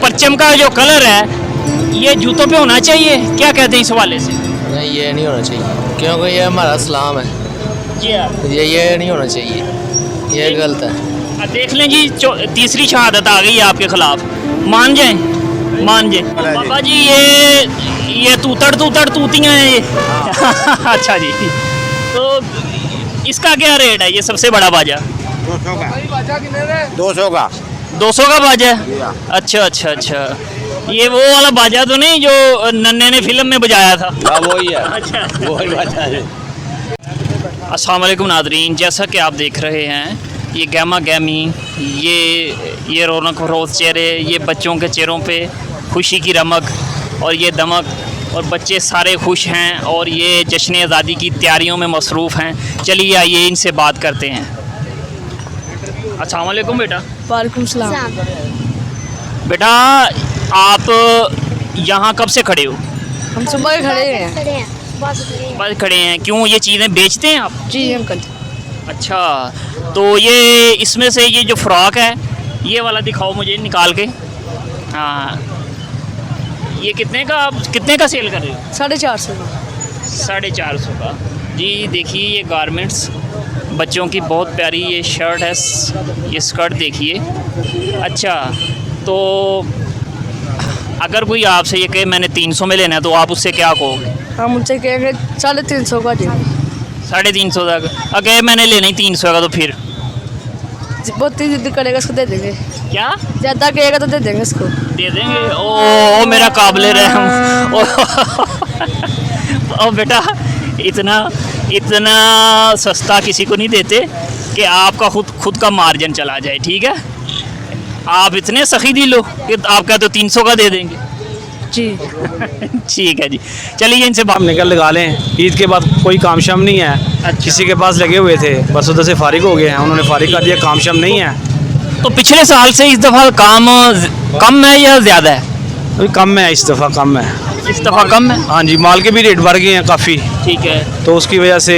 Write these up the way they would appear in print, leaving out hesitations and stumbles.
परचम का जो कलर है ये जूतों पे होना चाहिए, क्या कहते हैं इस हवाले से? नहीं, ये नहीं होना चाहिए क्योंकि ये हमारा इस्लाम है। जी हाँ। ये नहीं होना चाहिए, ये गलत है। देख लें जी, तीसरी शहादत आ गई है आपके खिलाफ, मान जाए मान जाए बाबा जी। ये तूतड़ तूतियाँ हैं ये अच्छा जी, तो इसका क्या रेट है? ये सबसे बड़ा बाजा 200 का। 200 का 200 का बाजा है? अच्छा अच्छा अच्छा, ये वो वाला बाजा तो नहीं जो नन्हे ने फिल्म में बजाया था? वही है। अच्छा, वही बाजा है। अस्सलाम वालेकुम नादरीन, जैसा कि आप देख रहे हैं ये गैमा गैमी, ये रौनक फरोज चेहरे, ये बच्चों के चेहरों पे खुशी की रमक और ये दमक, और बच्चे सारे खुश हैं और ये जश्न आज़ादी की तैयारियों में मसरूफ़ हैं। चलिए आइए इनसे बात करते हैं। अस्सलाम वालेकुम बेटा। वालेकुम सलाम। बेटा आप यहाँ कब से खड़े हो? हम सुबह के खड़े हैं। बस खड़े हैं, क्यों ये चीज़ें बेचते हैं आप? जी अंकल। अच्छा, तो ये इसमें से ये जो फ्रॉक है ये वाला दिखाओ मुझे निकाल के। हाँ, ये कितने का सेल कर रहे हो? 450 का। 450 का जी। देखिए ये गारमेंट्स, बच्चों की बहुत प्यारी ये शर्ट है, ये स्कर्ट देखिए। अच्छा, तो अगर कोई आपसे ये कहे मैंने 300 में लेना है तो आप उससे क्या कहोगे? हम उनसे कहेंगे 350 का देंगे। 350 तक? अगर मैंने लेना ही 300 का तो फिर बहुत ही जिद करेगा उसको दे देंगे। क्या ज़्यादा कहेगा तो दे देंगे उसको। दे देंगे? ओ मेरा काबिल रहम। ओ बेटा, इतना सस्ता किसी को नहीं देते कि आपका खुद का मार्जिन चला जाए, ठीक है? आप इतने सखी दिल हो कि आप कहते हो 300 का दे देंगे। जी ठीक है जी, चलिए इनसे बात। हम निकल लगा लें, ईद के बाद कोई काम शाम नहीं है। अच्छा। किसी के पास लगे हुए थे, बस उधर से फारिग हो गए हैं, उन्होंने फारिग कर दिया, काम शाम नहीं है। तो पिछले साल से इस दफ़ा काम कम है या ज़्यादा है? अभी कम है, इस दफ़ा कम है। इस दफ़ा कम है? हाँ जी, माल के भी रेट बढ़ गए हैं काफ़ी, ठीक है तो उसकी वजह से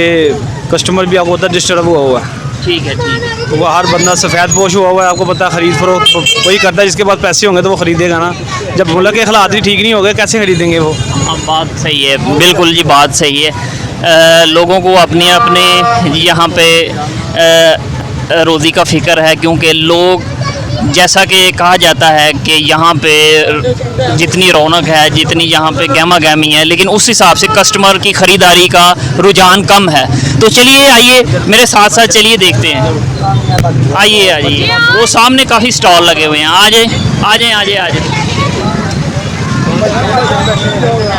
कस्टमर भी आपको उधर डिस्टर्ब हुआ है। ठीक है ठीक है। तो वो हर बंदा सफ़ेद पोश हुआ हुआ है, आपको पता है, ख़रीद फरोख्त वही करता है, जिसके पास पैसे होंगे तो वो ख़रीदेगा ना। जब मुल्क के हालात ही ठीक नहीं हो गए, कैसे ख़रीदेंगे वो? हाँ, बात सही है, बिल्कुल जी बात सही है। लोगों को अपने यहाँ पे रोज़ी का फ़िक्र है, क्योंकि लोग, जैसा कि कहा जाता है कि यहाँ पे जितनी रौनक है, जितनी यहाँ पे गहमा गहमी है, लेकिन उस हिसाब से कस्टमर की ख़रीदारी का रुझान कम है। तो चलिए आइए मेरे साथ साथ चलिए देखते हैं। आइए आइए, वो सामने काफ़ी स्टॉल लगे हुए हैं, आ जाए।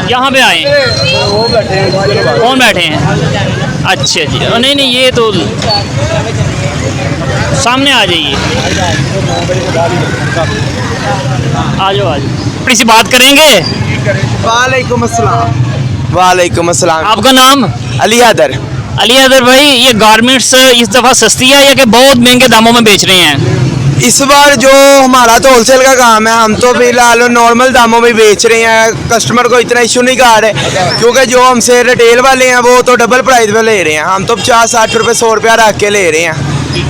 यहाँ पे आए, कौन बैठे हैं? अच्छा जी, नहीं ये तो सामने आ जाइए, आ जाओ। थोड़ी सी बात करेंगे। वालेकुम अस्सलाम। वालेकुम अस्सलाम। आपका नाम? अली हैदर। अली हैदर भाई, ये गारमेंट्स इस दफ़ा सस्ती है या कि बहुत महंगे दामों में बेच रहे हैं? इस बार जो हमारा तो होलसेल का काम है, हम तो फिलहाल नॉर्मल दामों में बेच रहे हैं, कस्टमर को इतना इशू नहीं आ रहा है, क्योंकि जो हमसे रिटेल वाले हैं वो तो डबल प्राइस में ले रहे हैं। हम तो 50-60 रुपये 100 रुपया रख के ले रहे हैं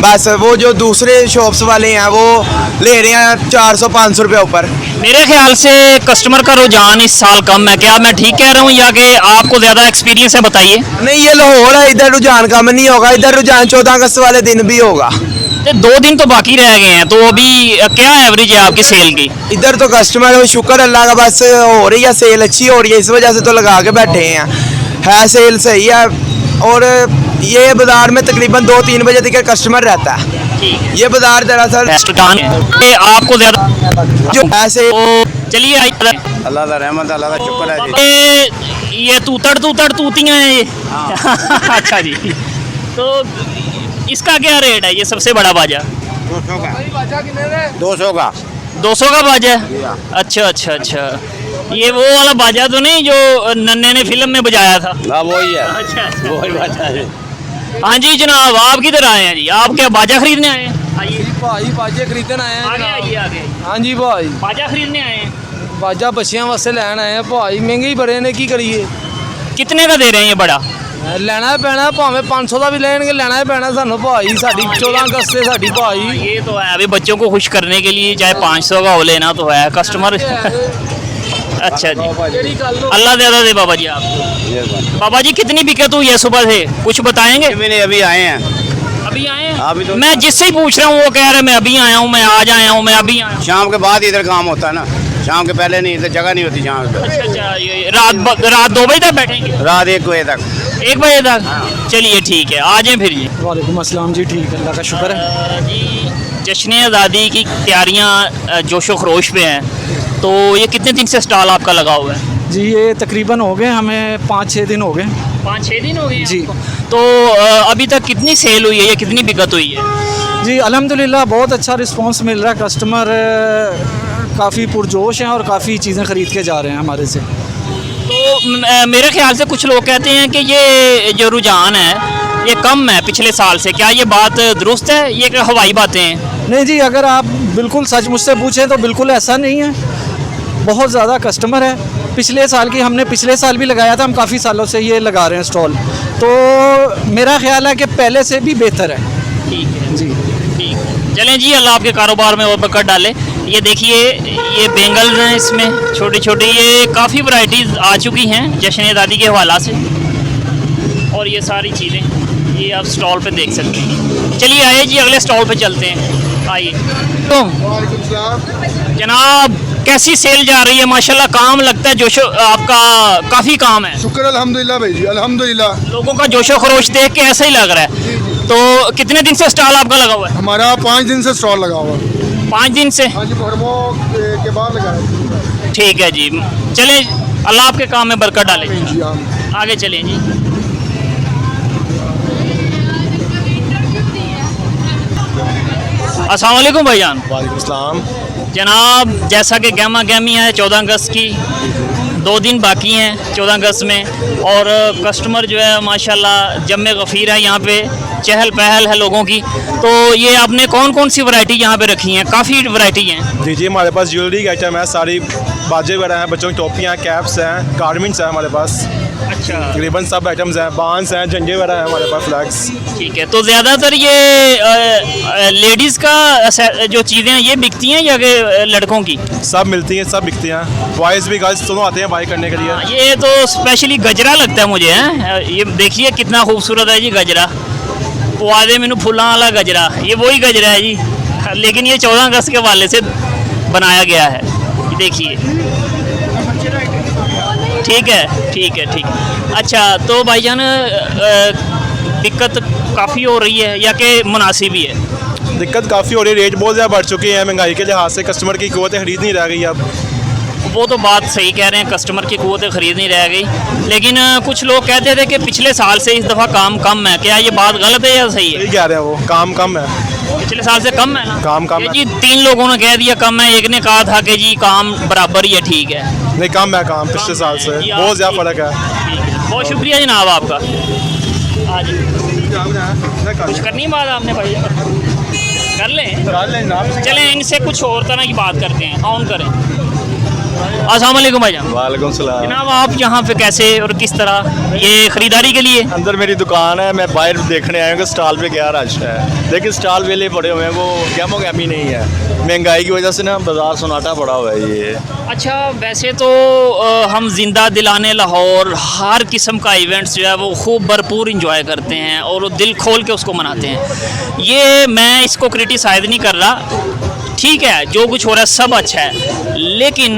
बस। वो जो दूसरे शॉप्स वाले हैं वो ले रहे हैं 400-500 रुपये ऊपर। मेरे ख्याल से कस्टमर का रुझान इस साल कम है, क्या मैं ठीक कह रहा हूँ या कि आपको ज़्यादा एक्सपीरियंस है? बताइए। नहीं, ये लाहौर है, इधर रुझान कम नहीं होगा, इधर रुझान 14 अगस्त वाले दिन भी होगा। 2 दिन तो बाकी रह गए हैं, तो अभी क्या एवरेज है आपकी सेल की? इधर तो कस्टमर शुक्र अल्लाह का बस हो रही है, सेल अच्छी हो रही है, इस वजह से तो लगा के बैठे हैं, है सेल सही है। और ये बाज़ार में तकरीबन 2-3 बजे तक कस्टमर रहता है। ये बाज़ार दरअसल आपको ज़्यादा जो ऐसे। चलिए अल्लाह का रहमत, अल्लाह का शुक्र है जी। ये तूतड़ तूतियाँ हैं ये अच्छा जी, तो इसका क्या रेट है? ये सबसे बड़ा बाजा 200 का। 200 का 200 का बाजा है? अच्छा, ये वो वाला बाजा तो नहीं जो नन्हे ने फिल्म में बजाया था? वही है। अच्छा, वही बाजा है। हाँ जी जनाब, आप किधर आए हैं जी? आप क्या बाजा खरीदने आए हैं? आइए भाई बाजे खरीदने आए हैं। आगे। हाँ जी भाई, बाजा खरीदने आए हैं? बाजा बच्चियां वास्ते लैन आए हैं भाई, महंगे ही बड़े ने, की करिए। कितने का दे रहे हैं ये बड़ा? ਲੈਣਾ ਹੀ ਪੈਣਾ ਭਾਵੇਂ 500 ਦਾ ਵੀ ਲੈਣਗੇ ਲੈਣਾ ਹੀ ਪੈਣਾ ਸਾਨੂੰ ਭਾਈ ਸਾਡੀ 14 अगस्त से साड़ी भाई ये तो है, अभी बच्चों को खुश करने के लिए चाहे 500 का हो लेना तो है कस्टमर। अच्छा जी, अल्लाह ज़्यादा दे बाबा जी आपको। बाबा जी कितनी बिकत हुई है सुबह से, कुछ बताएंगे? अभी नहीं, अभी आए हैं। अभी आए हैं? अभी तो- मैं जिससे ही पूछ रहा हूँ वो कह रहे हैं मैं अभी आया हूँ, मैं आज आया हूँ, मैं अभी आया हूँ। शाम के बाद इधर काम होता है ना, शाम के पहले नहीं, इधर जगह नहीं होती शाम पे। अच्छा अच्छा, ये रात 2 बजे तक बैठेंगे? रात 1 बजे तक। 1 बजे तक? चलिए ठीक है, आ जाएं फिर जी। वालेकुम अस्सलाम जी, ठीक है, अल्लाह का शुक्र है। जी, जश्न आज़ादी की तैयारियां जोशो खरोश पे हैं, तो ये कितने दिन से स्टॉल आपका लगा हुआ है? जी ये तकरीबन हो गए हमें 5-6 दिन हो गए। 5-6 दिन हो गए हैं जी। आपको? तो अभी तक कितनी सेल हुई है या कितनी बिकत हुई है? जी अल्हम्दुलिल्लाह बहुत अच्छा रिस्पांस मिल रहा है, कस्टमर काफ़ी पुरजोश हैं और काफ़ी चीज़ें ख़रीद के जा रहे हैं हमारे से। तो मेरे ख्याल से कुछ लोग कहते हैं कि ये जो रुझान है ये कम है पिछले साल से, क्या ये बात दुरुस्त है, ये क्या हवाई बातें हैं? नहीं जी, अगर आप बिल्कुल सच मुझसे पूछें तो बिल्कुल ऐसा नहीं है, बहुत ज़्यादा कस्टमर है। पिछले साल की हमने पिछले साल भी लगाया था, हम काफ़ी सालों से ये लगा रहे हैं स्टॉल, तो मेरा ख्याल है कि पहले से भी बेहतर है। ठीक है जी ठीक है, चलें जी, अल्लाह आपके कारोबार में और बरकत डाले। ये देखिए ये बेंगल हैं, इसमें छोटी छोटी ये काफ़ी वैरायटीज़ आ चुकी हैं जश्न आज़ादी के हवाला से, और ये सारी चीज़ें ये आप स्टॉल पे देख सकते हैं। चलिए आइए जी, अगले स्टॉल पे चलते हैं, आइए। तो जनाब कैसी सेल जा रही है? माशाल्लाह काम लगता है, जोशो आपका काफ़ी काम है। शुक्र अल्हम्दुलिल्लाह भाई जी, अल्हम्दुलिल्लाह। लोगों का जोशो खरोश देख के ऐसा ही लग रहा है। तो कितने दिन से स्टॉल आपका लगा हुआ है? हमारा 5 दिन से स्टॉल लगा हुआ है। 5 दिन से? हाँ जी, मुहर्रमों के बाद लगाया ठीक है जी, चलें, अल्लाह आपके काम में बरकत डाले। जी। हाँ आगे चलें जी। अस्सलाम वालेकुम भाईजान। वालेकुम सलाम। जनाब जैसा कि गहमा गहमी है 14 अगस्त की, 2 दिन बाकी हैं 14 अगस्त में, और कस्टमर जो है माशाल्लाह जम्मे गफ़ीर है, यहाँ पे चहल पहल है लोगों की। तो ये आपने कौन कौन सी वैरायटी यहाँ पे रखी हैं? काफ़ी वैरायटी हैं। जी हमारे पास ज्वेलरी का आइटम है, सारी बाजे वगैरह हैं, बच्चों की टोपियाँ, कैप्स हैं, गारमेंट्स हैं हमारे पास, अच्छा तकरीबन सब आइटम्स हैं, बांस हैं, झंडे वगैरह हैं हमारे पास, फ्लैग्स। ठीक है, तो ज़्यादातर ये लेडीज़ का जो चीज़ें हैं ये बिकती हैं या कि लड़कों की? सब मिलती हैं, सब बिकती हैं, बॉयज़ भी गर्ल्स दोनों आते हैं बाई करने के लिए। ये तो स्पेशली गजरा लगता है मुझे, हैं ये देखिए कितना खूबसूरत है जी गजरा, वादे मैनू फुल्लां वाला गजरा, ये वही गजरा है जी, लेकिन ये 14 अगस्त के वाले से बनाया गया है, ये देखिए। ठीक है ठीक है ठीक है। अच्छा तो भाईजान दिक्कत काफ़ी हो रही है या कि मुनासिब ही है? दिक्कत काफ़ी हो रही है, रेट बहुत ज़्यादा बढ़ चुके हैं, महंगाई के लिहाज से कस्टमर की क़ुव्वत ख़रीद नहीं रह गई अब। वो तो बात सही कह रहे हैं, कस्टमर की क़ुव्वत ख़रीद नहीं रह गई, लेकिन कुछ लोग कहते थे कि पिछले साल से इस दफ़ा काम कम है, क्या ये बात गलत है या सही है? सही कह रहे हैं, वो काम कम है, पिछले साल से कम है ना? काम कम ये है। जी 3 लोगों ने कह दिया कम है, एक ने कहा था कि जी काम बराबर ही है, ठीक है। नहीं कम है काम पिछले साल से, जी, बहुत ज़्यादा ठीक फ़र्क है। ठीक है, बहुत शुक्रिया जनाब आपका। आज कुछ करनी है बात आपने भाई, कर लें? चलें इनसे कुछ और तरह की बात करते हैं, ऑन करें। अस्सलाम वालेकुम भाईजान। वालेकुम सलाम। जनाब आप यहाँ पे कैसे और किस तरह, ये ख़रीदारी के लिए? अंदर मेरी दुकान है, मैं बाहर देखने आया हूँ कि स्टॉल पे क्या रश है, लेकिन स्टॉल वेले पड़े हुए हैं, वो गहमो गहमी नहीं है, महंगाई की वजह से ना बाज़ार सन्नाटा पड़ा हुआ है ये। अच्छा वैसे तो हम जिंदा दिलाने लाहौर हर किस्म का इवेंट्स जो है वो खूब भरपूर इंजॉय करते हैं और दिल खोल के उसको मनाते हैं, ये मैं इसको क्रिटिसाइज़ नहीं कर रहा, ठीक है जो कुछ हो रहा है सब अच्छा है, लेकिन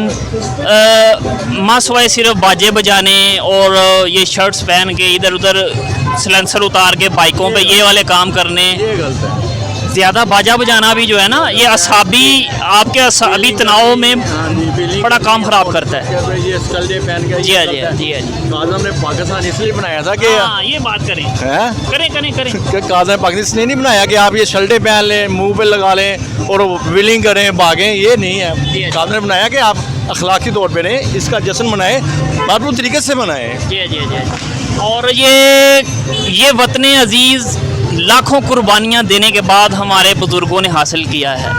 मासवाए सिर्फ बाजे बजाने और ये शर्ट्स पहन के इधर उधर सिलेंसर उतार के बाइकों पे ये वाले काम करने, ये गलत है। ज़्यादा बाजा बजाना भी जो है ना ये आपके असाबी तनाव में बड़ा काम ख़राब करता है। ये स्टल डे पहन के जी हाँ जी हाँ जी हाँ जी, काज़म ने पाकिस्तान इसलिए बनाया था कि हाँ ये बात करें, हैं करें करें करें। काज़म पाकिस्तान इसलिए नहीं बनाया कि आप ये शर्टें पहन लें, मुंह पे लगा लें और व्हीलिंग करें, भागें, ये नहीं है। काज़म ने बनाया कि आप अखलाकी तौर पे रहें, इसका जश्न मनाएं, भरपूर तरीके से मनाएं। जी हाँ जी हाँ जी हाँ। और ये वतन अजीज़ लाखों कुर्बानियाँ देने के बाद हमारे बुज़ुर्गों ने हासिल किया है,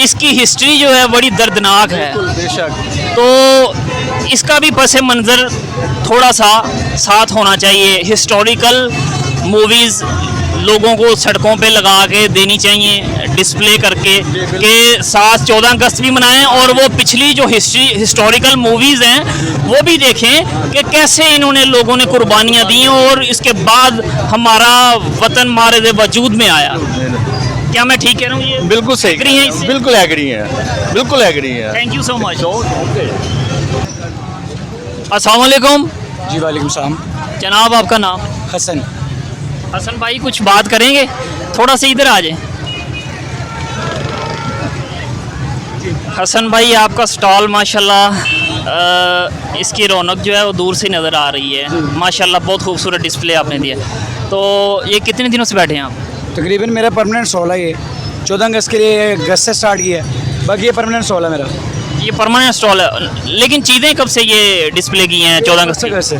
इसकी हिस्ट्री जो है बड़ी दर्दनाक है, बेशक। तो इसका भी पस मंज़र थोड़ा सा साथ होना चाहिए। हिस्टोरिकल मूवीज़ लोगों को सड़कों पे लगा के देनी चाहिए, डिस्प्ले करके के साथ 14 अगस्त भी मनाएं, और वो पिछली जो हिस्टोरिकल मूवीज़ हैं वो भी देखें कि कैसे इन्होंने लोगों ने कुर्बानियाँ दी और इसके बाद हमारा वतन मारे वजूद में आया। क्या मैं ठीक कह रहा हूँ? ये बिल्कुल सही, एग्री हैं इससे? बिल्कुल एग्री है, बिल्कुल एग्री है। Thank you so much. अस्सलाम वालेकुम जी वालेकुम सलाम। जनाब, आपका नाम? हसन। हसन भाई, कुछ बात करेंगे? थोड़ा सा इधर आ जाए। हसन भाई, आपका स्टॉल माशाल्लाह इसकी रौनक जो है वो दूर से नज़र आ रही है। माशाल्लाह बहुत खूबसूरत डिस्प्ले आपने दिया। तो ये कितने दिनों से बैठे हैं आप? तकरीबन मेरा परमानेंट स्टॉल है ये। 14 अगस्त के लिए अगस्त से स्टार्ट किया है, बाकी ये परमानेंट स्टॉल है मेरा। ये परमानेंट स्टॉल है, लेकिन चीज़ें कब से ये डिस्प्ले की हैं? 14 अगस्त से,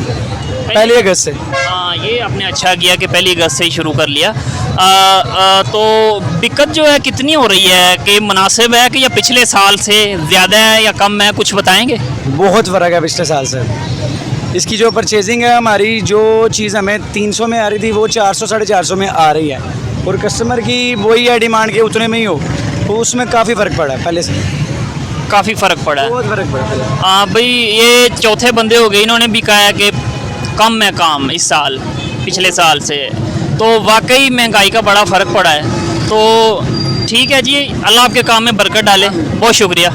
पहली अगस्त से। हाँ, ये आपने अच्छा किया कि पहली अगस्त से ही शुरू कर लिया। तो दिक्कत जो है कितनी हो रही है, कि मुनासिब है कि या पिछले साल से ज़्यादा है या कम है, कुछ बताएंगे? बहुत फ़र्क है पिछले साल से। इसकी जो परचेजिंग है, हमारी जो चीज़ हमें 300 में आ रही थी वो 400 साढ़े 400 में आ रही है, और कस्टमर की वही है डिमांड के उतने में ही हो, तो उसमें काफ़ी फ़र्क पड़ा है पहले से। काफ़ी फ़र्क पड़ा है। बहुत फ़र्क पड़ा है। हाँ भाई, ये चौथे बंदे हो गए, इन्होंने भी कहा है कि कम है काम इस साल पिछले साल से। तो वाकई महंगाई का बड़ा फ़र्क पड़ा है। तो ठीक है जी, अल्लाह आपके काम में बरकत डाले। बहुत शुक्रिया।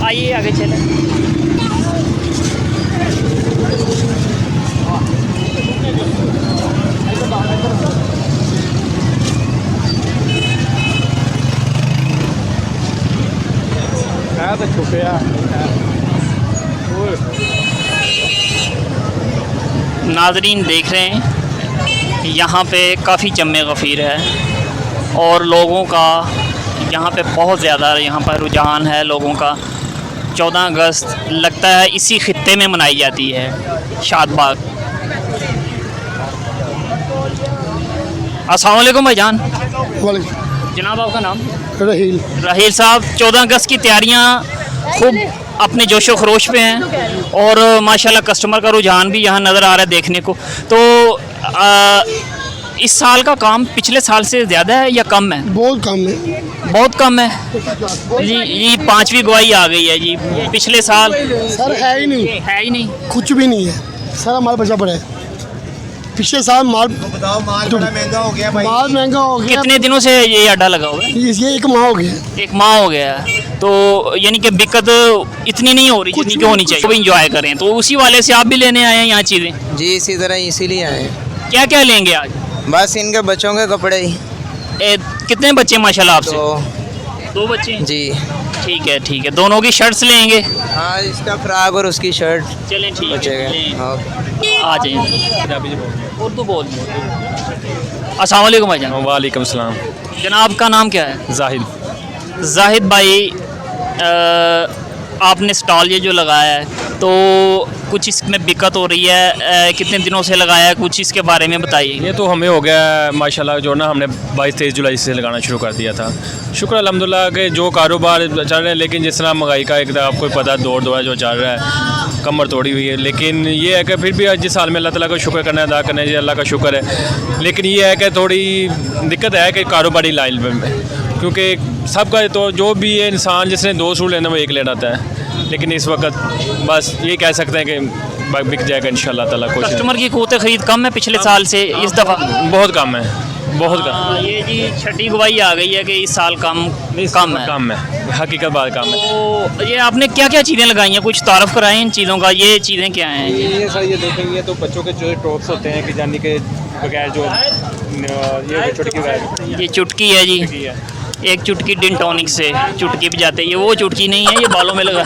आइए आगे चलें। नाजरीन देख रहे हैं, यहाँ पे काफ़ी जम्मे गफ़ीर है और लोगों का यहाँ पे बहुत ज़्यादा यहाँ पर रुझान है लोगों का। 14 अगस्त लगता है इसी खित्ते में मनाई जाती है, शादबाग। अस्सलाम वालेकुम भाईजान। जनाब, आपका नाम? रहील। राहील साहब, 14 अगस्त की तैयारियाँ खूब अपने जोशो खरोश पे हैं और माशाल्लाह कस्टमर का रुझान भी यहाँ नज़र आ रहा है देखने को। तो इस साल का काम पिछले साल से ज़्यादा है या कम है? बहुत कम है। बहुत कम है जी। ये 5वीं गवाही आ गई है जी। पिछले साल सर है ही नहीं, है ही नहीं, कुछ भी नहीं है सर। हमारा बचा पड़ा है। पिछले साल माल महंगा हो गया भाई। माल महंगा हो गया। कितने दिनों से ये अड्डा लगा हुआ है? ये 1 माह हो गया। 1 माह हो गया है। तो यानी कि दिक्कत इतनी नहीं हो रही जितनी की होनी चाहिए। तो इंजॉय करें, तो उसी वाले से आप भी लेने आए हैं यहाँ चीज़ें? जी, इसी तरह इसीलिए आए हैं। क्या क्या लेंगे आज? बस इनके बच्चों के कपड़े ही। कितने बच्चे माशाल्लाह आपसे? तो 2 बच्चे जी, ठीक है ठीक है। दोनों की शर्ट्स लेंगे? हाँ, इसका फ्रॉक और उसकी शर्ट चलें ठीक है, बचेगा। आ जाइए। उर्दू बोल। अस्सलाम वालेकुम भाईजान। वालेकुम सलाम। जनाब का नाम क्या है? जाहिद। जाहिद भाई, आपने स्टॉल ये जो लगाया है तो कुछ इसमें दिक्कत हो रही है, कितने दिनों से लगाया है, कुछ इसके बारे में बताइए। ये तो हमें हो गया माशाल्लाह, जो ना हमने 22-23 जुलाई से लगाना शुरू कर दिया था। शुक्र अल्हम्दुलिल्लाह कि जो कारोबार चल रहे हैं, लेकिन जिस तरह महंगाई का एक आपको पता है दौर जो चल रहा है, कमर तोड़ी हुई है। लेकिन ये है कि फिर भी जिस हाल में अल्लाह ताला का शुक्र करना अदा करना चाहिए, अल्लाह का शुक्र है। लेकिन ये है कि थोड़ी दिक्कत है कि कारोबारी लाइन में, क्योंकि सबका तो जो भी है इंसान जिसने 2 सूट लेना वो 1 लेना आता है। लेकिन इस वक्त बस ये कह सकते हैं कि बिक जाएगा इंशाल्लाह ताला। कस्टमर की क़ुव्वत ख़रीद कम है पिछले साल से इस दफ़ा? बहुत कम है, बहुत कम। ये जी 6ठी गवाही आ गई है कि इस साल कम है। कम है, हकीकत बात कम है। तो ये आपने क्या क्या चीज़ें लगाई हैं, कुछ तारफ़ कराएं इन चीज़ों का। ये चीज़ें क्या हैं? ये सर ये देखेंगे तो बच्चों के जो टॉप्स होते हैं कि यानी कि बगैर जो ये चुटकी ये चुटकी है जी। एक चुटकी डिन टॉनिक से चुटकी भी जाते हैं। ये वो चुटकी नहीं है, ये बालों में लगा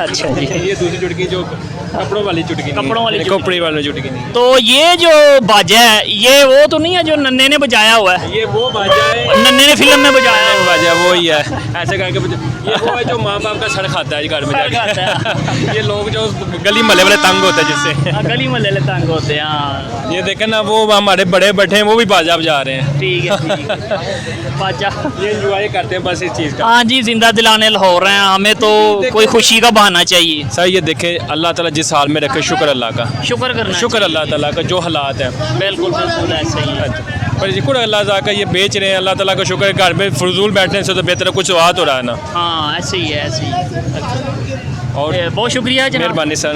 अच्छा जी। ये दूसरी चुटकी जो कपड़ों वाली चुटकी, कपड़ों वाली कपड़े वाली चुटकी नहीं। तो ये जो बाजा है ये वो तो नहीं है जो नन्हे ने बजाया हुआ है? ये वो बाजा है, नन्हे ने फिल्म में बजाया है बाजा वो ही है। ऐसे करके ये वो है जो माँ बाप का सर खाता है घर में जाके। ये लोग जो गली मोहल्ले वाले तंग होते हैं जिससे, गली मोहल्ले तंग होते हैं। हाँ, ये देखें ना, वो हमारे बड़े बैठे हैं, वो भी बाजा बजा रहे हैं। ठीक है बाजा। इंजॉय करते हैं बस इस चीज़ का। हाँ जी, जिंदा दिलाने हो रहे हैं हमें, तो कोई खुशी का बहाना चाहिए। सर ये देखें, अल्लाह ताला जिस हाल में रखे, शुक्र अल्लाह का, शुक्र करना शुक्र अल्लाह ताला का जो हालात हैं। बिल्कुल बिल्कुल ऐसा ही है। पर शुक्र अल्लाह ताला का, ये बेच रहे हैं, अल्लाह ताला का शुक्र है। घर में फजूल बैठने से तो बेहतर है कुछ बात हो रहा है ना। हाँ ऐसे ही है, ऐसे ही है। और बहुत शुक्रिया जनाब। मेहरबानी सर।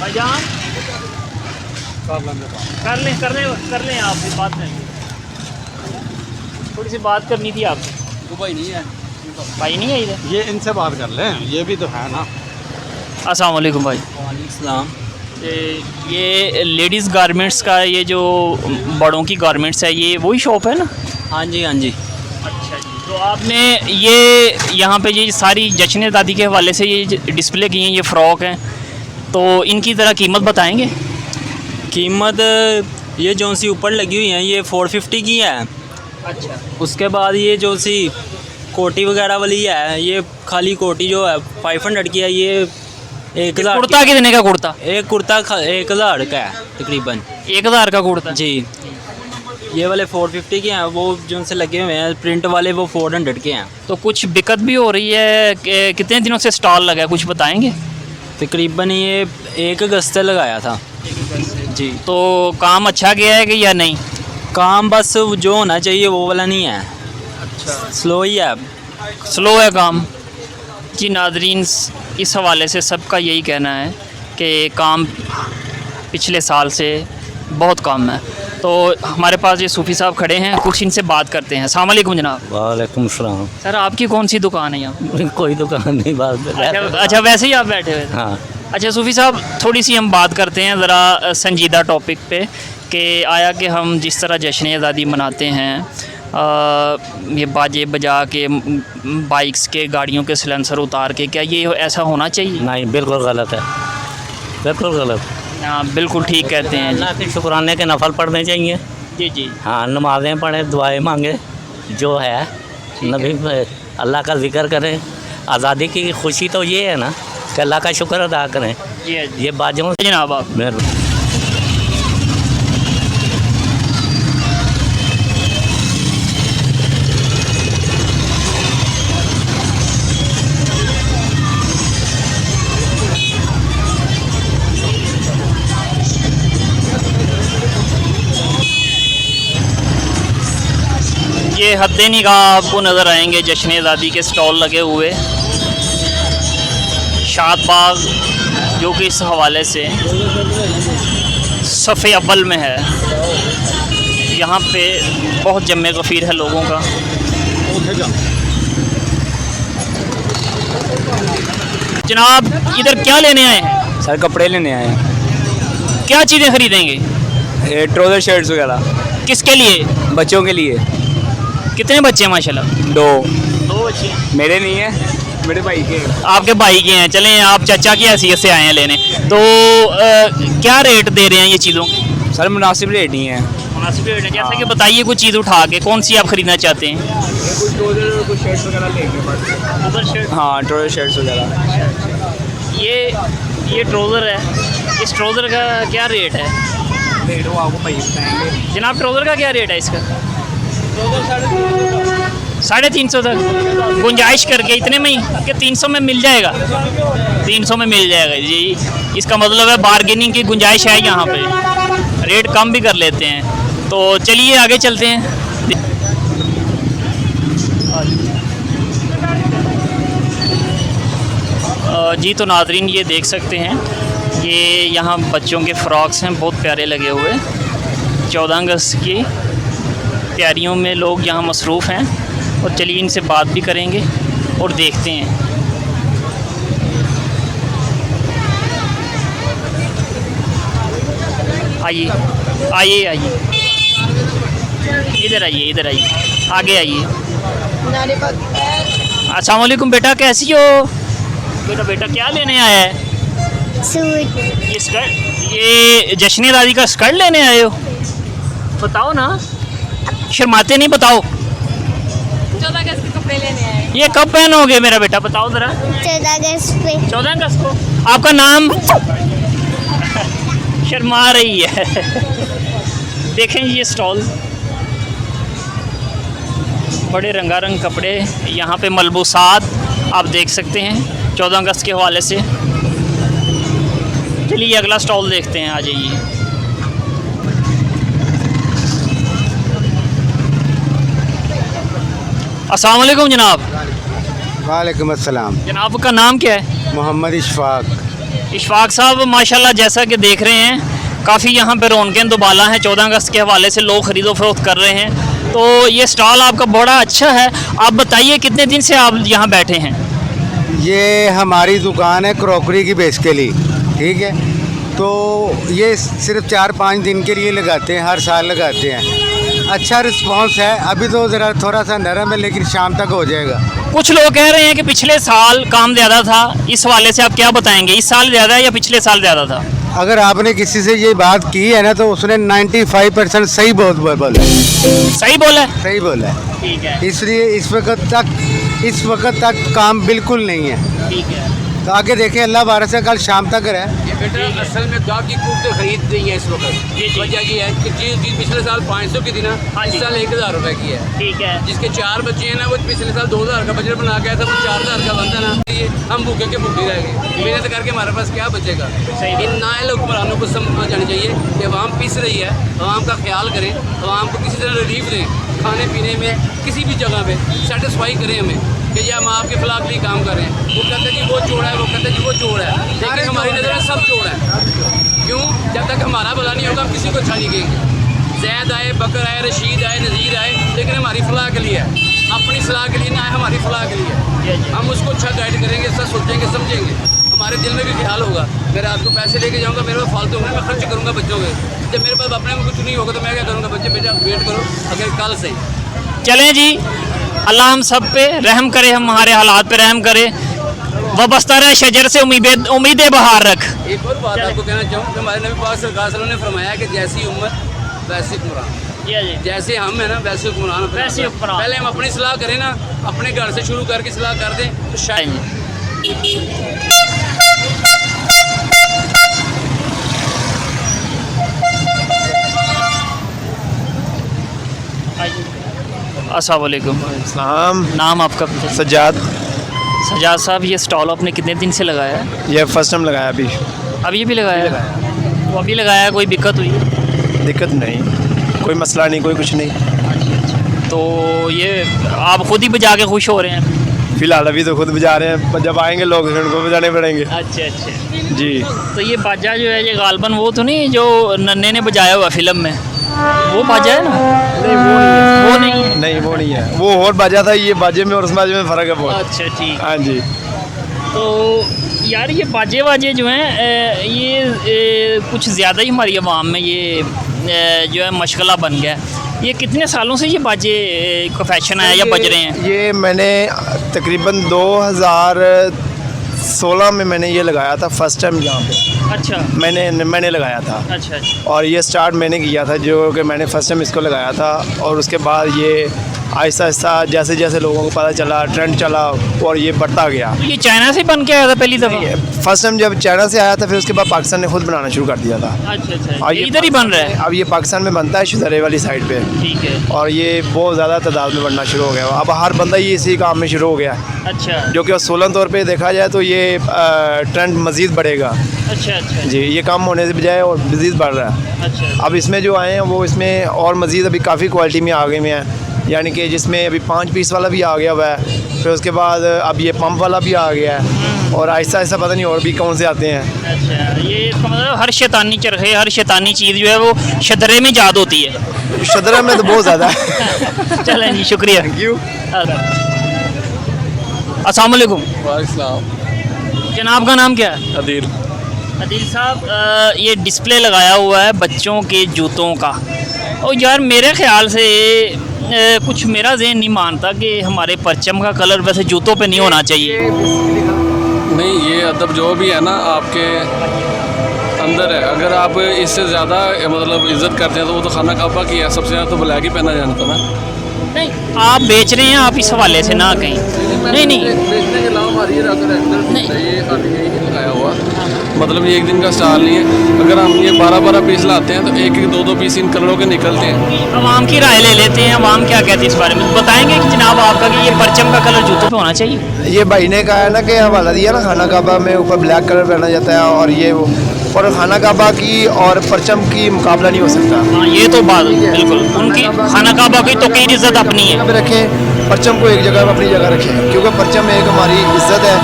भाईजान कर लें आप भी बात करेंगे। थोड़ी सी बात करनी थी आपसे। भाई नहीं है, भाई नहीं है इधर? ये इनसे बात कर लें, ये भी तो है ना। अस्सलाम वालेकुम भाई। वालेकुम। ये लेडीज़ गारमेंट्स का ये जो बड़ों की गारमेंट्स है, ये वही शॉप है ना? हाँ जी हाँ जी। अच्छा जी। तो आपने ये यहाँ पे ये सारी जश्न दादी के हवाले से ये डिस्प्ले की हैं, ये फ़्रॉक हैं, तो इनकी ज़रा कीमत बताएंगे? कीमत ये जो सी ऊपर लगी हुई है ये 450 की है। अच्छा। उसके बाद ये जो सी कोटी वगैरह वाली है, ये खाली कोटी जो है 500 की है। ये 1000। कुर्ता कितने का कुर्ता? एक कुर्ता 1000 का है तकरीबन। 1000 का कुर्ता जी। ये वाले 450 के हैं, वो जो उनसे लगे हुए हैं प्रिंट वाले वो 400 के हैं। तो कुछ दिक्कत भी हो रही है? कितने दिनों से स्टॉल लगा है, कुछ बताएंगे? तकरीबन ये 1 अगस्त से लगाया था जी। तो काम अच्छा गया है कि या नहीं? काम बस जो होना चाहिए वो वाला नहीं है। अच्छा। स्लो ही है। स्लो है काम जी। नाजरीन, इस हवाले से सबका यही कहना है कि काम पिछले साल से बहुत कम है। तो हमारे पास ये सूफ़ी साहब खड़े हैं, कुछ इनसे बात करते हैं। अस्सलाम वालेकुम जनाब। वालेकुम सलाम। सर आपकी कौन सी दुकान है यहाँ? कोई दुकान नहीं, बात अच्छा वैसे ही आप बैठे हुए थे? हाँ। अच्छा सूफ़ी साहब, थोड़ी सी हम बात करते हैं ज़रा संजीदा टॉपिक पे कि आया कि हम जिस तरह जश्न आज़ादी मनाते हैं, ये बाजे बजा के, बाइक्स के, गाड़ियों के सिलेंसर उतार के, क्या ये ऐसा होना चाहिए? नहीं, बिल्कुल गलत है, बिल्कुल गलत। हाँ बिल्कुल ठीक कहते हैं। अल्लाह के शुक्राने के नफल पढ़ने चाहिए। जी जी। हाँ, नमाज़ें पढ़ें, दुआएं मांगे, जो है नबी अल्लाह का जिक्र करें। आज़ादी की खुशी तो ये है ना कि अल्लाह का शुक्र अदा करें। ये बाजों जनाब आप मेहरबानी। ये हद्दे निगाह आपको नज़र आएंगे जश्न आज़ादी के स्टॉल लगे हुए शाद बाग, जो कि इस हवाले से सफ़े अव्वल में है। यहाँ पे बहुत जम्मे गफ़ीर है लोगों का। जनाब इधर क्या लेने आए हैं? सर कपड़े लेने आए हैं। क्या चीज़ें ख़रीदेंगे? ये ट्राउज़र शर्ट्स वगैरह किसके लिए? बच्चों के लिए। कितने बच्चे हैं माशाल्लाह? 2 बच्चे हैं। मेरे नहीं है, मेरे भाई के। आपके भाई के हैं। चलें, आप चाचा की हैसियत से आए हैं लेने। तो क्या रेट दे रहे हैं ये चीज़ों के? सर मुनासिब रेट नहीं है। मुनासिब रेट है। जैसे कि बताइए कुछ चीज़ उठा के, कौन सी आप ख़रीदना चाहते हैं? कुछ ट्राउज़र कुछ शर्ट्स वगैरह लेंगे। हाँ ट्राउज़र शर्ट्स वगैरह। ये ट्राउज़र है, इस ट्राउज़र का क्या रेट है? रेट वो आपको भाई बताएंगे। जनाब ट्राउज़र का क्या रेट है इसका? 350 तक गुंजाइश करके इतने में ही कि 300 में मिल जाएगा? 300 में मिल जाएगा जी। इसका मतलब है बार्गेनिंग की गुंजाइश है यहाँ पे, रेट कम भी कर लेते हैं। तो चलिए आगे चलते हैं। जी तो नाजरीन ये देख सकते हैं, ये यहाँ बच्चों के फ़्रॉक्स हैं, बहुत प्यारे लगे हुए। 14 अगस्त की तैयारियों में लोग यहाँ मसरूफ़ हैं, और चलिए इनसे बात भी करेंगे और देखते हैं। आइए आइए आइए, इधर आइए, इधर आइए, आगे आइए। अस्सलाम वालेकुम बेटा, कैसी हो? बेटा क्या लेने आया है? सूट। ये स्कर्ट, ये जश्न आज़ादी का स्कर्ट लेने आए हो? बताओ ना, शर्माते नहीं, बताओ। 14 अगस्त के कपड़े लेने आए। ये कब पहनोगे मेरा बेटा, बताओ ज़रा। 14 अगस्त पे। 14 अगस्त को। आपका नाम? शर्मा रही है। देखें ये स्टॉल, बड़े रंगारंग कपड़े, यहाँ पे मलबूसात आप देख सकते हैं 14 अगस्त के हवाले से। चलिए अगला स्टॉल देखते हैं, आ जाइए। अस्सलाम वालेकुम जनाब। वालेकुम अस्सलाम। जनाब का नाम क्या है? मोहम्मद इशफाक। इशफाक साहब माशाल्लाह जैसा कि देख रहे हैं काफ़ी यहाँ पे रौनकें दुबाला हैं। 14 अगस्त के हवाले से लोग ख़रीदो फरोख्त कर रहे हैं। तो ये स्टॉल आपका बड़ा अच्छा है। आप बताइए कितने दिन से आप यहाँ बैठे हैं? ये हमारी दुकान है क्रॉकरी की बेसिकली, ठीक है। तो ये सिर्फ 4-5 दिन के लिए लगाते हैं, हर साल लगाते हैं। अच्छा रिस्पांस है। अभी तो ज़रा थोड़ा सा नरम है लेकिन शाम तक हो जाएगा। कुछ लोग कह रहे हैं कि पिछले साल काम ज़्यादा था, इस हवाले से आप क्या बताएंगे? इस साल ज़्यादा है या पिछले साल ज़्यादा था? अगर आपने किसी से ये बात की है ना तो उसने 95% सही बहुत बोला है। सही बोला है? सही बोला है। ठीक है। इसलिए इस वक्त तक काम बिल्कुल नहीं है। ठीक है। तो आगे देखें, अल्लाह बारह से कल शाम तक रहे। ये बेटा असल में गाहक की खूब खरीद रही है इस वक्त। वजह ये है कि चीज़ पिछले साल 500 की थी ना, इस साल 1000 रुपए की है। ठीक है। जिसके 4 बच्चे हैं ना, वो पिछले साल 2000 का बजट बना के आया था, वो 4000 का बनता ना, ये हम भूखे के भूखे रह गए। मेहनत करके हमारे पास क्या बचेगा? इन नायल हुक्मरानों को समझ जानी चाहिए कि अवाम पिस रही है, अवाम का ख्याल करें, अवाम को किसी तरह रिलीफ दें, खाने पीने में किसी भी जगह पे सेटिस्फाई करें हमें कि ये हम आपके खिलाफ लिए काम कर रहे हैं। वो कहते हैं जी वो चोर है, वो कहते हैं जी वो चोर है, लेकिन हमारी नज़र में सब चोर है। क्यों? जब तक हमारा भला नहीं होगा हम किसी को अच्छा नहीं कहेंगे। जैद आए, बकर आए, रशीद आए, नज़ीर आए, लेकिन हमारी फलाह के लिए है, अपनी सलाह के लिए ना आए, हमारी फलाह के लिए। हम उसको अच्छा गाइड करेंगे, अच्छा सोचेंगे, समझेंगे, हमारे दिल में भी ख्याल होगा। मैं रात को पैसे लेके जाऊँगा, मेरे पास फालतू होंगे, मैं खर्च करूँगा बच्चों के। जब मेरे पास अपने में कुछ नहीं होगा तो मैं क्या करूँगा? बच्चे बेटा वेट करो, अगर कल से चलें जी, अल्लाह हम सब पे रहम करे, हम हमारे हालात पे रहम करे। वाबस्ता रहे शजर से उम्मीदें बहार रख। एक और बात आपको कहना चाहूँ कि हमारे नबी पाक सल्लल्लाहु अलैहि वसल्लम ने फरमाया कि जैसी उम्मत वैसे हुक्मरान। जैसे हम है ना वैसे हुक्मरान। पहले हम अपनी सलाह करें ना, अपने घर से शुरू करके सलाह कर दें तो शायद। अस्सलाम वालेकुम। नाम आपका? सज्जाद। सज्जाद साहब, ये स्टॉल आपने कितने दिन से लगाया है? ये फर्स्ट टाइम लगाया अभी। अभी भी लगाया है? तो अभी लगाया, कोई दिक्कत हुई? दिक्कत नहीं, कोई मसला नहीं, कोई कुछ नहीं। तो ये आप खुद ही बजा के खुश हो रहे हैं? फिलहाल अभी तो खुद बजा रहे हैं, जब आएंगे लोग फिर उनको बजाने पड़ेंगे। अच्छा अच्छा जी। तो ये बाजा जो है ये गालबन वो तो नहीं जो नन्हे ने बजाया हुआ फिल्म में, वो बाजा है ना? वो नहीं है। नहीं वो नहीं है, वो और बाजा था, ये बाजे में और उस बाजे में फ़र्क है बहुत। अच्छा ठीक। हाँ जी। तो यार ये बाजे वाजे जो हैं ये कुछ ज़्यादा ही हमारी आवाम में ये जो है मशगला बन गया है। ये कितने सालों से ये बाजे का फैशन आया या बज रहे हैं? ये मैंने तकरीबन 2016 में मैंने ये लगाया था फर्स्ट टाइम यहाँ पे। अच्छा। मैंने लगाया था। अच्छा अच्छा। और ये स्टार्ट मैंने किया था, जो कि मैंने फर्स्ट टाइम इसको लगाया था। और उसके बाद ये आहिस्ता आहिस्ता जैसे जैसे लोगों को पता चला, ट्रेंड चला और ये बढ़ता गया। ये चाइना से बन के आया था पहली दफ़ा? फर्स्ट टाइम जब चाइना से आया था, फिर उसके बाद पाकिस्तान ने खुद बनाना शुरू कर दिया था। अच्छा अच्छा। और ये इधर ही बन रहा है? अब ये पाकिस्तान में बनता है, शुदरे वाली साइड पे। ठीक है। और ये बहुत ज़्यादा तादाद में बनना शुरू हो गया। अब हर बंदा ही इसी काम में शुरू हो गया। अच्छा। जो कि असूलन तौर पे देखा जाए तो ये ट्रेंड मज़ीद बढ़ेगा। अच्छा अच्छा जी। ये कम होने से बजाय और मज़ीद बढ़ रहा है। अच्छा। अब इसमें जो आए हैं वो इसमें और मज़ीद अभी काफ़ी क्वालिटी में आ गए में हैं, यानी कि जिसमें अभी 5 पीस वाला भी आ गया हुआ है, फिर उसके बाद अब ये पंप वाला भी आ गया है, और आहिस्ता आहिस्ता पता नहीं और भी कौन से आते हैं। अच्छा। ये इसका मतलब हर शैतानी चरखे, हर शैतानी चीज़ जो है वो शदरे में याद होती है। शदरा में तो बहुत ज़्यादा है। चलें जी, शुक्रिया। Thank you. अस्सलाम वालेकुम। वालेकुम। जनाब का नाम क्या है? अदील। अदील साहब, ये डिस्प्ले लगाया हुआ है बच्चों के जूतों का, और यार मेरे ख़्याल से कुछ मेरा ज़हन नहीं मानता कि हमारे परचम का कलर वैसे जूतों पे नहीं होना चाहिए। नहीं, ये अदब जो भी है ना आपके अंदर है। अगर आप इससे ज़्यादा मतलब इज़्ज़त करते हैं तो वो तो खाना काबा की है, सबसे ज़्यादा तो ब्लैक ही पहना जाना था ना। नहीं, आप बेच रहे हैं, आप इस हवाले से ना कहीं। नहीं बेचने के अलावा हमारी ये लगाया हुआ मतलब ये एक दिन का स्टॉल नहीं है। अगर हम ये 12-12 पीस लाते हैं तो एक एक 2-2 पीस इन कलरों के निकलते हैं। आवाम की राय ले लेते हैं, आवाम क्या कहती है इस बारे में, बताएंगे कि जनाब आपका कि ये परचम का कलर जूतों पे होना चाहिए? ये भाई ने कहा है ना कि हवाला दिया ना, खाना काबा में ऊपर ब्लैक कलर पहना जाता है और ये वो, और खाना काबा की और परचम की मुकाबला नहीं हो सकता। हाँ ये तो बात बिल्कुल, उनकी खाना काबा की तो कई इज्जत अपनी है। रखें परचम को एक जगह अपनी जगह रखें, क्योंकि परचम एक हमारी इज्जत है।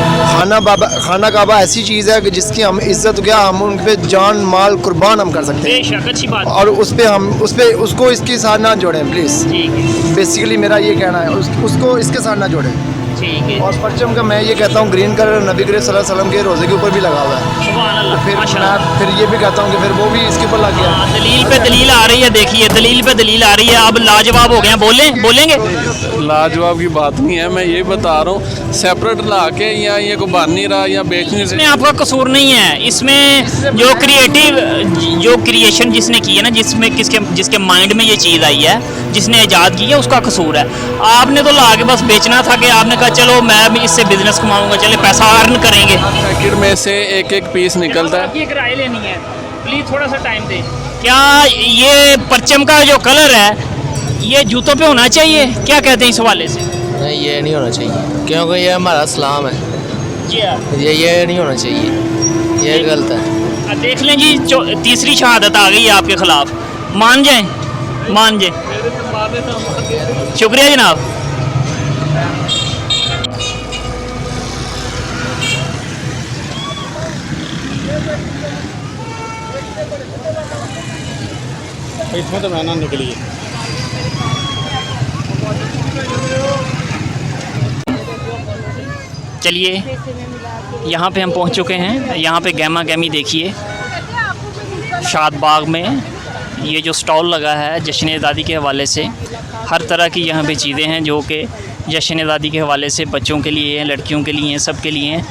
खाना काबा ऐसी चीज़ है कि जिसकी हम इज्जत क्या, हम उन पर जान माल कुर्बान हम कर सकते हैं। बेशक अच्छी बात। और उस पर हम उसको इसके साथ ना जोड़ें प्लीज़। बेसिकली मेरा ये कहना है, उसको इसके साथ ना जोड़ें। ठीक है। और परचम का मैं ये कहता हूँ ग्रीन कलर नबी करीम सल्लल्लाहु अलैहि वसल्लम के रोज़े के ऊपर भी लगा हुआ है। फिर मैं फिर ये भी कहता हूँ कि फिर वो भी इसके ऊपर लग गया। दलील पे दलील आ रही है, देखिए दलील पे दलील आ रही है। अब लाजवाब हो गए, बोलेंगे? लाजवाब की बात नहीं है, मैं ये बता रहा हूँ सेपरेट ला के या ये को बन नहीं रहा या बेचने से इसमें आपका कसूर नहीं है। इसमें जो क्रिएशन जिसने की है ना, जिसके माइंड में ये चीज़ आई है, जिसने ईजाद की है, उसका कसूर है। आपने तो ला के बस बेचना था कि आपने कहा चलो मैं भी इससे बिजनेस कमाऊंगा, चले पैसा अर्न करेंगे। पैकेट में से एक एक पीस निकलता है। एक राय लेनी है, प्लीज थोड़ा सा टाइम दें। क्या ये परचम का जो कलर है ये जूतों पे होना चाहिए? क्या कहते हैं इस हवाले से? नहीं ये नहीं होना चाहिए, क्योंकि ये हमारा इस्लाम है। ये नहीं होना चाहिए, ये गलत है। देख लें जी, तीसरी शहादत आ गई है आपके खिलाफ। मान जाए। शुक्रिया जनाब। इसमें तो मेहनत निकली है। चलिए यहाँ पे हम पहुँच चुके हैं। यहाँ पे गहमा गहमी देखिए, शादबाग में ये जो स्टॉल लगा है जश्न आज़ादी के हवाले से, हर तरह की यहाँ पे चीज़ें हैं जो कि जश्न आज़ादी के हवाले से बच्चों के लिए हैं, लड़कियों के लिए हैं, सब के लिए हैं।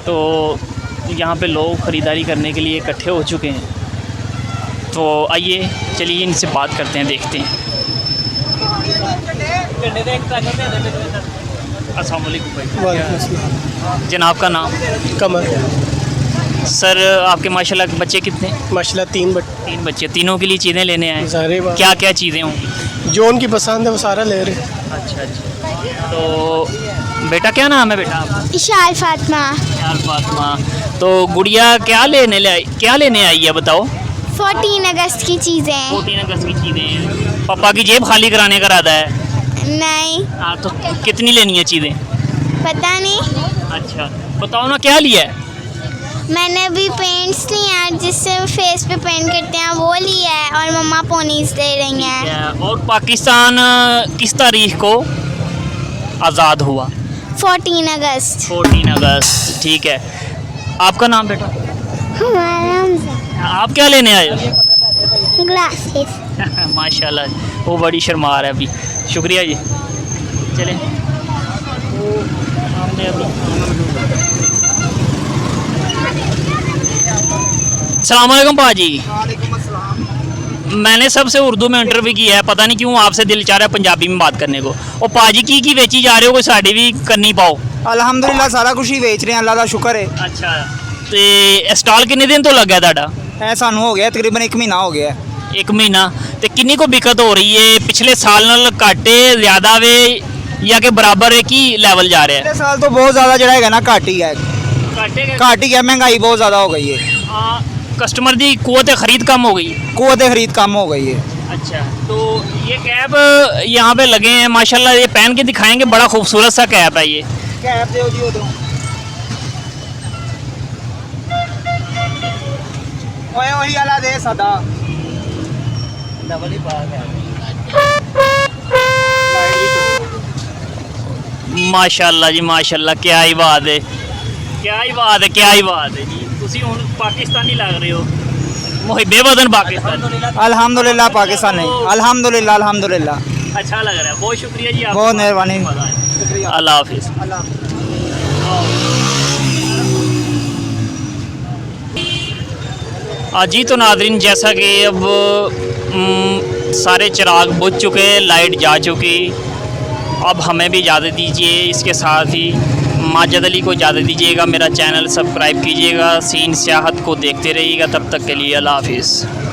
तो यहाँ पे लोग ख़रीदारी करने के लिए इकट्ठे हो चुके हैं। तो आइए चलिए इनसे बात करते हैं, देखते हैं। अस्सलाम वालेकुम भाई। जनाब का नाम? कमर। सर आपके माशाल्लाह बच्चे कितने? माशाल्लाह तीन बच्चे। तीनों के लिए चीज़ें लेने आए? सारे क्या क्या चीज़ें होंगी? जो उनकी पसंद है वो सारा ले रहे। अच्छा। तो बेटा क्या नाम है बेटा? इशाल फातिमा। तो गुड़िया क्या लेने आई है बताओ? 14 अगस्त की चीज़ें। 14 अगस्त की चीज़ें। पापा की जेब खाली कराने का इरादा है? नहीं। हाँ तो कितनी लेनी है चीज़ें? पता नहीं। अच्छा बताओ ना क्या लिया है? मैंने अभी पेंट्स लिए हैं जिससे फेस पे पेंट करते हैं, वो लिया है, और मम्मा पोनीस ले रही हैं। और पाकिस्तान किस तारीख को आज़ाद हुआ? 14 अगस्त। 14 अगस्त, ठीक है। आपका नाम बेटा? हमारा। आप क्या लेने आए हो? ग्लासेस। माशाल्लाह वो बड़ी शर्मा रहा है अभी। शुक्रिया जी। चलें। हमने अभी अस्सलाम वालेकुम पाजी। मैंने सबसे उर्दू में इंटरव्यू किया है, पता नहीं क्यों आपसे दिल चाह रहा है पंजाबी में बात करने को। और पाजी की बेची जा रहे हो, कोई साड़ी भी करनी पाओ? अल्हम्दुलिल्लाह सारा कुछ ही बेच रहे हैं, अल्लाह का शुक्र है। अच्छा तो स्टॉल कितने दिन तो लग गया ਤੁਹਾਡਾ? सानू हो गया तकरीबन 1 महीना हो गया। 1 महीना। तो किन्नी को दिक्कत हो रही है? पिछले साल नाल घाटे ज़्यादा वे या कि बराबर है की लेवल जा रहा है? पिछले साल तो बहुत ज़्यादा जड़ा है ना घट ही है, घट ही है, महंगाई बहुत ज़्यादा हो गई है। कस्टमर की कुव्वत खरीद कम हो गई? कुव्वत खरीद कम हो गई है। अच्छा तो ये कैप यहाँ पे लगे हैं माशाल्लाह, ये पहन के दिखाएंगे, बड़ा खूबसूरत सा कैप है ये। कैप दो जी, दो वही वाला दे सदा डबल ही बात है। माशाल्लाह जी माशाल्लाह, क्या ही बात है, क्या ही बात है, क्या ही बात है जी। तुसी हुन पाकिस्तानी लग रहे हो, मुहिब्बे वतन पाकिस्तान। अल्हम्दुलिल्लाह पाकिस्तानी, अल्हम्दुलिल्लाह अल्हम्दुलिल्लाह। अच्छा लग रहा है, बहुत शुक्रिया जी, बहुत मेहरबानी, अल्लाह हाफिज़। जी तो नाज़रीन, जैसा कि अब सारे चिराग बुझ चुके, लाइट जा चुकी, अब हमें भी इजाज़त दीजिए। इसके साथ ही माजिद अली को इजाज़त दीजिएगा। मेरा चैनल सब्सक्राइब कीजिएगा, सीन सियाहत को देखते रहिएगा। तब तक के लिए अल्लाह हाफिज़।